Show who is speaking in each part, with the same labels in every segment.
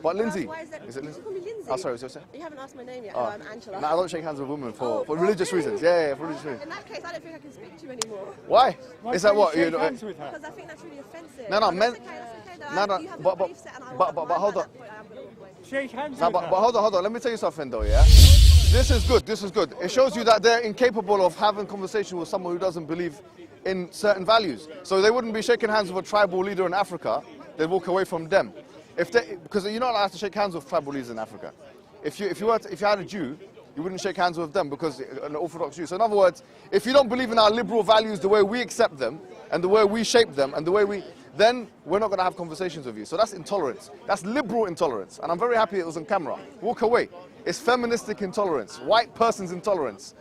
Speaker 1: But Lindsay,
Speaker 2: Why is that?
Speaker 1: is it Lindsay?
Speaker 2: You call me Lindsay.
Speaker 1: Oh, sorry, what's your
Speaker 2: You haven't asked my name yet.
Speaker 1: Oh.
Speaker 2: I'm Angela.
Speaker 1: No, I don't shake hands with women for
Speaker 2: Oh,
Speaker 1: religious
Speaker 2: really?
Speaker 1: reasons. Yeah, for religious reasons.
Speaker 2: In that case, I don't think I can speak to you anymore.
Speaker 1: Why?
Speaker 3: Why
Speaker 1: Is that
Speaker 3: can't
Speaker 1: what
Speaker 3: you
Speaker 1: you
Speaker 3: shake hands with her?
Speaker 2: Because I think that's really offensive.
Speaker 1: No, no, men.
Speaker 2: That's okay, though.
Speaker 1: No, no,
Speaker 2: You have
Speaker 1: but-
Speaker 2: your belief set and I
Speaker 1: but
Speaker 2: want mine.
Speaker 1: hold
Speaker 2: At
Speaker 1: on.
Speaker 2: that point, I am gonna walk away.
Speaker 3: Shake hands
Speaker 1: No,
Speaker 3: with
Speaker 1: but
Speaker 3: her.
Speaker 1: hold on. Let me tell you something though, yeah? This is good, this is good. It shows you that they're incapable of having conversation with someone who doesn't believe in certain values. So they wouldn't be shaking hands with a tribal leader in Africa, they'd walk away from them. Because you're not allowed to shake hands with tribal leaders in Africa. If you had a Jew, you wouldn't shake hands with them because an Orthodox Jew. So in other words, if you don't believe in our liberal values the way we accept them, and the way we shape them, and the way then we're not going to have conversations with you. So that's intolerance. That's liberal intolerance. And I'm very happy it was on camera. Walk away. It's feministic intolerance. White person's intolerance.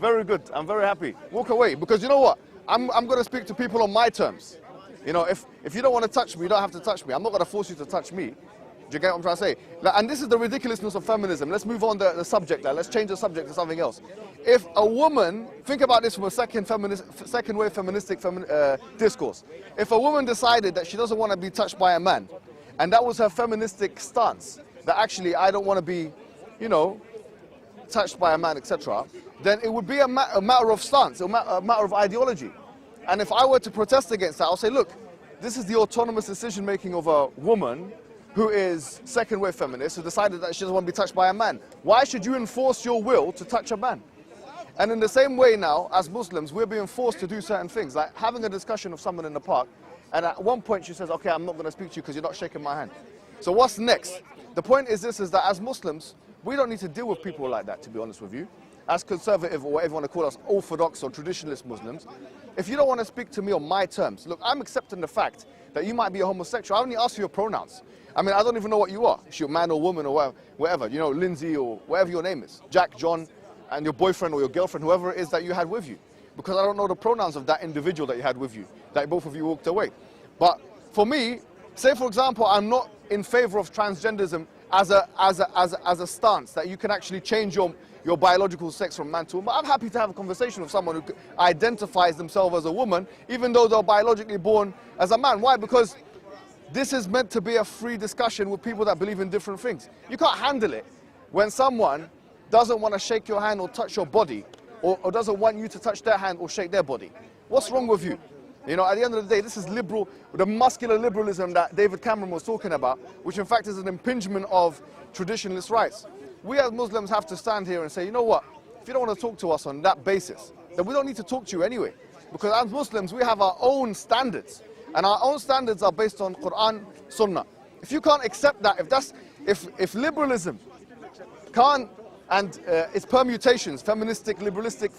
Speaker 1: Very good. I'm very happy. Walk away. Because you know what? I'm going to speak to people on my terms. You know, if you don't want to touch me, you don't have to touch me. I'm not going to force you to touch me. Do you get what I'm trying to say? And this is the ridiculousness of feminism. Let's move on the subject now. Let's change the subject to something else. If a woman, think about this from a second wave feministic discourse. If a woman decided that she doesn't want to be touched by a man, and that was her feministic stance, that actually I don't want to be, you know, touched by a man, etc., then it would be a matter of stance, a matter of ideology. And if I were to protest against that, I'll say, look, this is the autonomous decision-making of a woman who is second-wave feminist, who decided that she doesn't want to be touched by a man. Why should you enforce your will to touch a man? And in the same way now, as Muslims, we're being forced to do certain things, like having a discussion with someone in the park, and at one point she says, okay, I'm not going to speak to you because you're not shaking my hand. So what's next? The point is this, is that as Muslims, we don't need to deal with people like that, to be honest with you. As conservative, or whatever you want to call us, orthodox or traditionalist Muslims, if you don't want to speak to me on my terms, look, I'm accepting the fact that you might be a homosexual. I only ask you your pronouns. I mean, I don't even know what you are. If you're man or woman or whatever, you know, Lindsay or whatever your name is, Jack, John, and your boyfriend or your girlfriend, whoever it is that you had with you. Because I don't know the pronouns of that individual that you had with you, that both of you walked away. But for me, say for example, I'm not in favor of transgenderism as a stance, that you can actually change your biological sex from man to woman. I'm happy to have a conversation with someone who identifies themselves as a woman, even though they're biologically born as a man. Why? Because this is meant to be a free discussion with people that believe in different things. You can't handle it when someone doesn't want to shake your hand or touch your body, or doesn't want you to touch their hand or shake their body. What's wrong with you? You know, at the end of the day, this is liberal, the muscular liberalism that David Cameron was talking about, which in fact is an impingement of traditionalist rights. We as Muslims have to stand here and say, you know what, if you don't want to talk to us on that basis, then we don't need to talk to you anyway. Because as Muslims, we have our own standards. And our own standards are based on Quran, Sunnah. If you can't accept that, if liberalism can't, and its permutations, feministic, liberalistic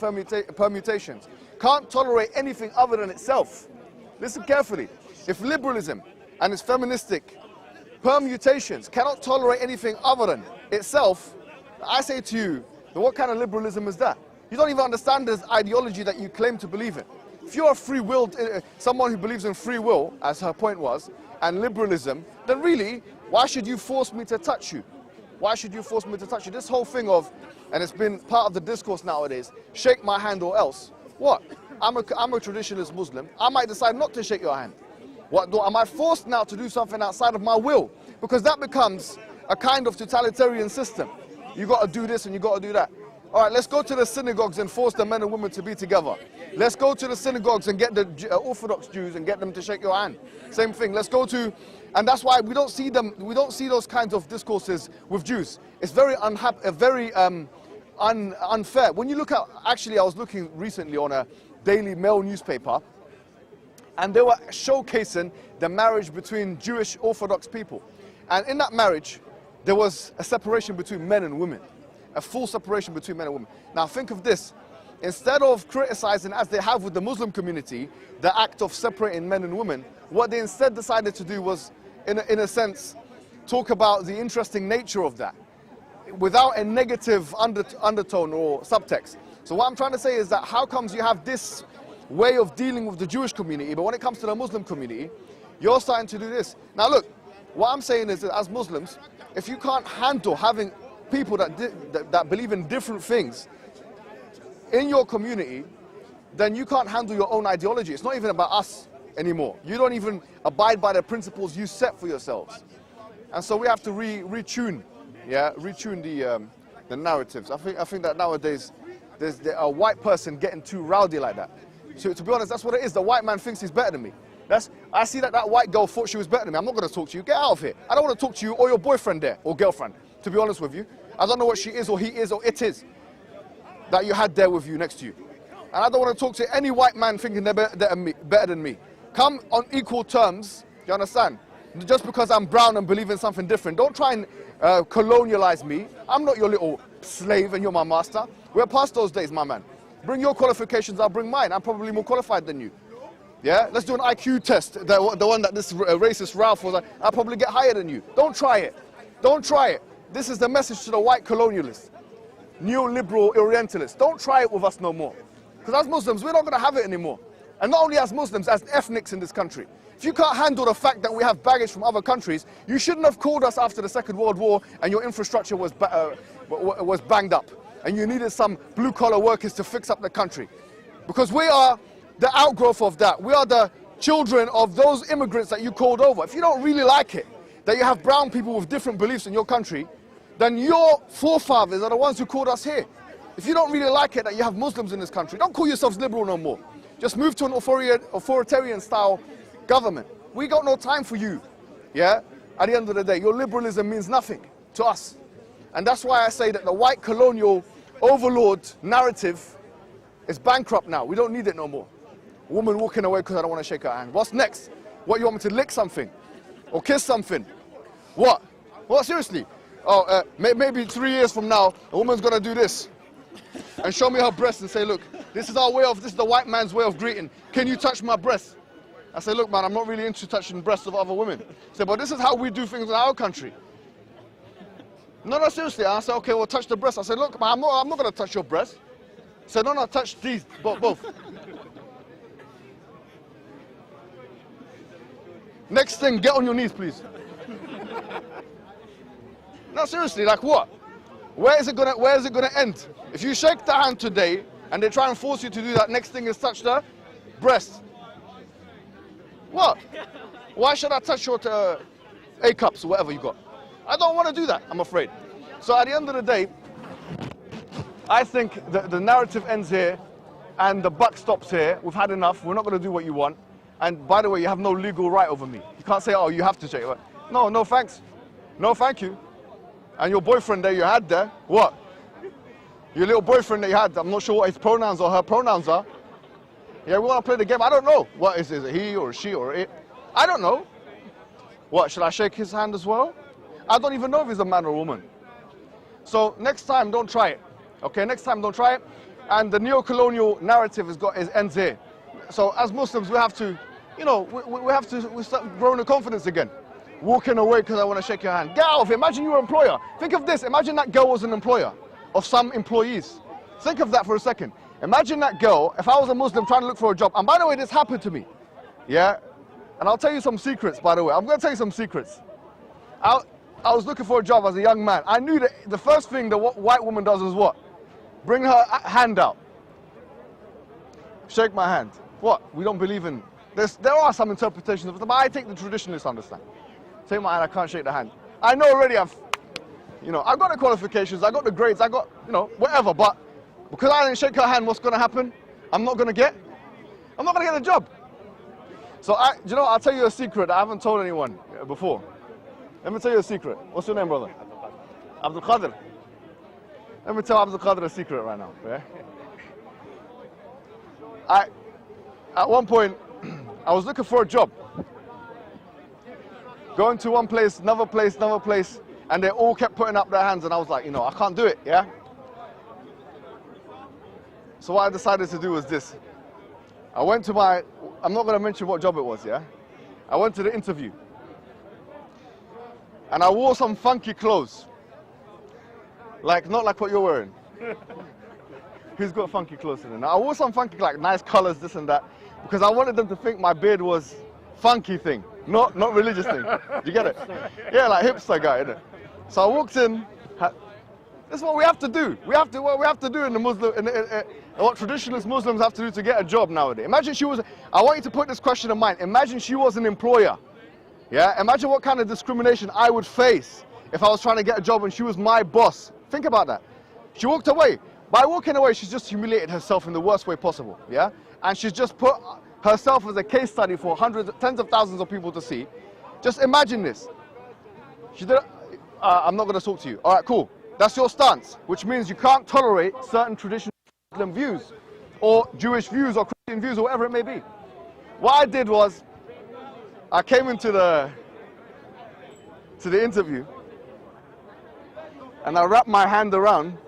Speaker 1: permutations, can't tolerate anything other than itself. Listen carefully. If liberalism and its feministic permutations cannot tolerate anything other than itself, I say to you, then what kind of liberalism is that? You don't even understand this ideology that you claim to believe in. If you're a free-willed, someone who believes in free will, as her point was, and liberalism, then really, why should you force me to touch you? Why should you force me to touch you? This whole thing of, and it's been part of the discourse nowadays, shake my hand or else. What? I'm a traditionalist Muslim. I might decide not to shake your hand. What, am I forced now to do something outside of my will? Because that becomes a kind of totalitarian system. You got to do this and you got to do that. All right, let's go to the synagogues and force the men and women to be together. Let's go to the synagogues and get the Orthodox Jews and get them to shake your hand. Same thing. Let's go to, and that's why we don't see them. We don't see those kinds of discourses with Jews. It's very unfair. When you look at, actually, I was looking recently on a Daily Mail newspaper, and they were showcasing the marriage between Jewish Orthodox people, and in that marriage, there was a separation between men and women. A full separation between men and women. Now think of this. Instead of criticizing, as they have with the Muslim community, the act of separating men and women, what they instead decided to do was, in a sense, talk about the interesting nature of that, without a negative undertone or subtext. So what I'm trying to say is that how comes you have this way of dealing with the Jewish community, but when it comes to the Muslim community, you're starting to do this. Now look, what I'm saying is that as Muslims, if you can't handle having people that believe in different things in your community, then you can't handle your own ideology. It's not even about us anymore. You don't even abide by the principles you set for yourselves. And so we have to retune the narratives. I think that nowadays there's a white person getting too rowdy like that. So to be honest, that's what it is. The white man thinks he's better than me. I see that white girl thought she was better than me. I'm not going to talk to you. Get out of here. I don't want to talk to you or your boyfriend there or girlfriend, to be honest with you. I don't know what she is or he is or it is that you had there with you next to you. And I don't want to talk to any white man thinking they're better than me. Come on equal terms, you understand? Just because I'm brown and believe in something different. Don't try and colonialize me. I'm not your little slave and you're my master. We're past those days, my man. Bring your qualifications, I'll bring mine. I'm probably more qualified than you. Yeah, let's do an IQ test. The one that this racist Ralph was, I'll probably get higher than you. Don't try it. Don't try it. This is the message to the white colonialists, neoliberal orientalists. Don't try it with us no more. Because as Muslims, we're not going to have it anymore. And not only as Muslims, as ethnics in this country. If you can't handle the fact that we have baggage from other countries, you shouldn't have called us after the Second World War and your infrastructure was banged up. And you needed some blue-collar workers to fix up the country. Because we are the outgrowth of that. We are the children of those immigrants that you called over. If you don't really like it, that you have brown people with different beliefs in your country, then your forefathers are the ones who called us here. If you don't really like it that you have Muslims in this country, don't call yourselves liberal no more. Just move to an authoritarian style government. We got no time for you. Yeah? At the end of the day, your liberalism means nothing to us. And that's why I say that the white colonial overlord narrative is bankrupt now. We don't need it no more. A woman walking away because I don't want to shake her hand. What's next? What, you want me to lick something? Or kiss something? What? What, seriously? Oh, maybe 3 years from now, a woman's going to do this and show me her breast and say, look, this is the white man's way of greeting. Can you touch my breast? I say, look, man, I'm not really into touching breasts of other women. I say, but this is how we do things in our country. No, seriously. I say, okay, well, touch the breast. I say, look, man, I'm not going to touch your breast. I said, no, touch these, both. Next thing, get on your knees, please. No, seriously, like what? Where is it gonna end? If you shake the hand today and they try and force you to do that, next thing is touch the breast. What? Why should I touch your A cups or whatever you got? I don't want to do that, I'm afraid. So at the end of the day, I think the narrative ends here and the buck stops here. We've had enough. We're not going to do what you want. And by the way, you have no legal right over me. You can't say, oh, you have to shake it. No, thanks. No, thank you. And your boyfriend that you had there, what? Your little boyfriend that you had, I'm not sure what his pronouns or her pronouns are. Yeah, we want to play the game. I don't know. What is it he or she or it? I don't know. What, should I shake his hand as well? I don't even know if he's a man or a woman. So next time, don't try it. Okay, next time, don't try it. And the neo-colonial narrative ends here. So as Muslims, we have to, we start growing the confidence again. Walking away because I want to shake your hand. Get out of here. Imagine you were an employer. Think of this. Imagine that girl was an employer of some employees. Think of that for a second. Imagine that girl, if I was a Muslim trying to look for a job. And by the way, this happened to me. Yeah? And I'll tell you some secrets, by the way. I'm going to tell you some secrets. I was looking for a job as a young man. I knew that the first thing the white woman does is what? Bring her hand out. Shake my hand. What? We don't believe in... There are some interpretations of it, but I think the traditionalists understand. Take my hand, I can't shake the hand. I know already I've got the qualifications, I got the grades, I got, whatever, but because I didn't shake her hand, what's going to happen? I'm not going to get the job. So, I'll tell you a secret I haven't told anyone before. Let me tell you a secret. What's your name, brother? Abdul Qadir. Let me tell Abdul Qadir a secret right now. Yeah? At one point, I was looking for a job. Going to one place, another place, and they all kept putting up their hands, and I was like, I can't do it, yeah? So what I decided to do was this. I went to I'm not going to mention what job it was, yeah? I went to the interview. And I wore some funky clothes. Not like what you're wearing. Who's got funky clothes in there? I wore some funky, nice colors, this and that, because I wanted them to think my beard was funky thing. Not religious thing. You get it? Yeah, like hipster guy, innit? So I walked in. This is what we have to do. What we have to do in the Muslim, what traditionalist Muslims have to do to get a job nowadays. Imagine I want you to put this question in mind. Imagine she was an employer. Yeah, imagine what kind of discrimination I would face if I was trying to get a job and she was my boss. Think about that. She walked away. By walking away, she's just humiliated herself in the worst way possible, yeah? And she's just put herself as a case study for hundreds, tens of thousands of people to see. Just imagine this. She did, I'm not going to talk to you. All right, cool. That's your stance, which means you can't tolerate certain traditional Muslim views or Jewish views or Christian views or whatever it may be. What I did was, I came into the interview and I wrapped my hand around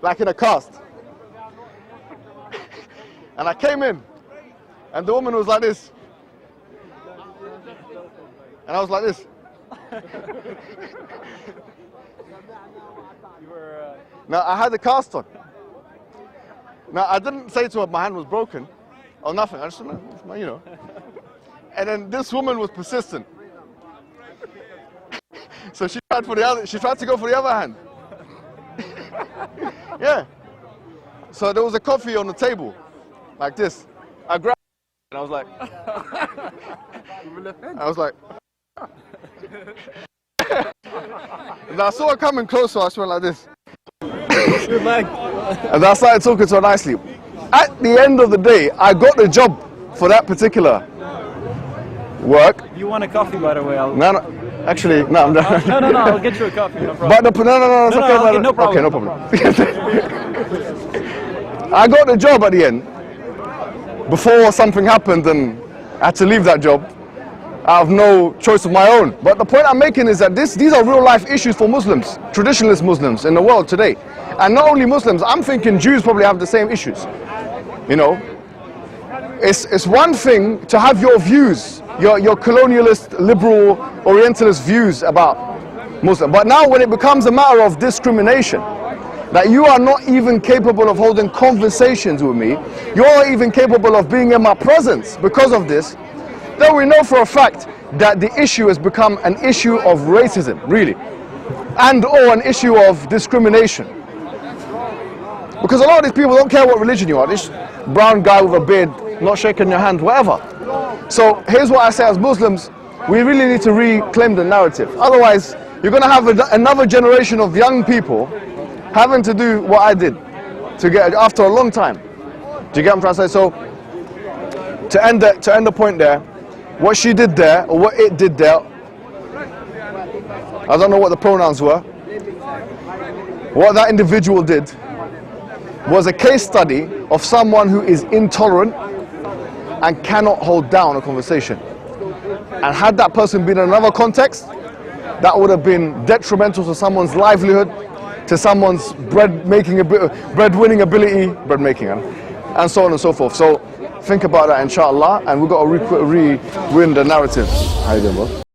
Speaker 1: like in a cast. And I came in and the woman was like this. And I was like this. Now I had the cast on. Now I didn't say to her my hand was broken or nothing. I just, you know. And then this woman was persistent. So she tried to go for the other hand. Yeah. So there was a coffee on the table, like this. I grabbed it and I was like, and I saw her coming closer, I just went like this.
Speaker 3: Good luck.
Speaker 1: And I started talking to her nicely. At the end of the day, I got the job for that particular work.
Speaker 3: You want a coffee, by the way?
Speaker 1: No, actually, no, I'm done.
Speaker 3: No, I'll get you a coffee, no problem.
Speaker 1: But no, it's okay.
Speaker 3: No problem.
Speaker 1: Okay, no problem. I got the job at the end, before something happened and I had to leave that job out of no choice of my own. But the point I'm making is that these are real life issues for Muslims, traditionalist Muslims in the world today. And not only Muslims, I'm thinking Jews probably have the same issues. You know, it's one thing to have your views, your colonialist, liberal, orientalist views about Muslim. But now when it becomes a matter of discrimination, that you are not even capable of holding conversations with me, you're not even capable of being in my presence because of this, then we know for a fact that the issue has become an issue of racism, really, and or an issue of discrimination. Because a lot of these people don't care what religion you are. This brown guy with a beard, not shaking your hand, whatever. So here's what I say as Muslims, we really need to reclaim the narrative. Otherwise, you're going to have another generation of young people having to do what I did to get after a long time. Do you get what I'm trying to say? So to end the point there, what she did there, or what it did there, I don't know what the pronouns were, what that individual did was a case study of someone who is intolerant and cannot hold down a conversation. And had that person been in another context, that would have been detrimental to someone's livelihood, to someone's bread-winning ability, and so on and so forth. So think about that, inshallah, and we've got to ruin the narrative. How you doing, bro?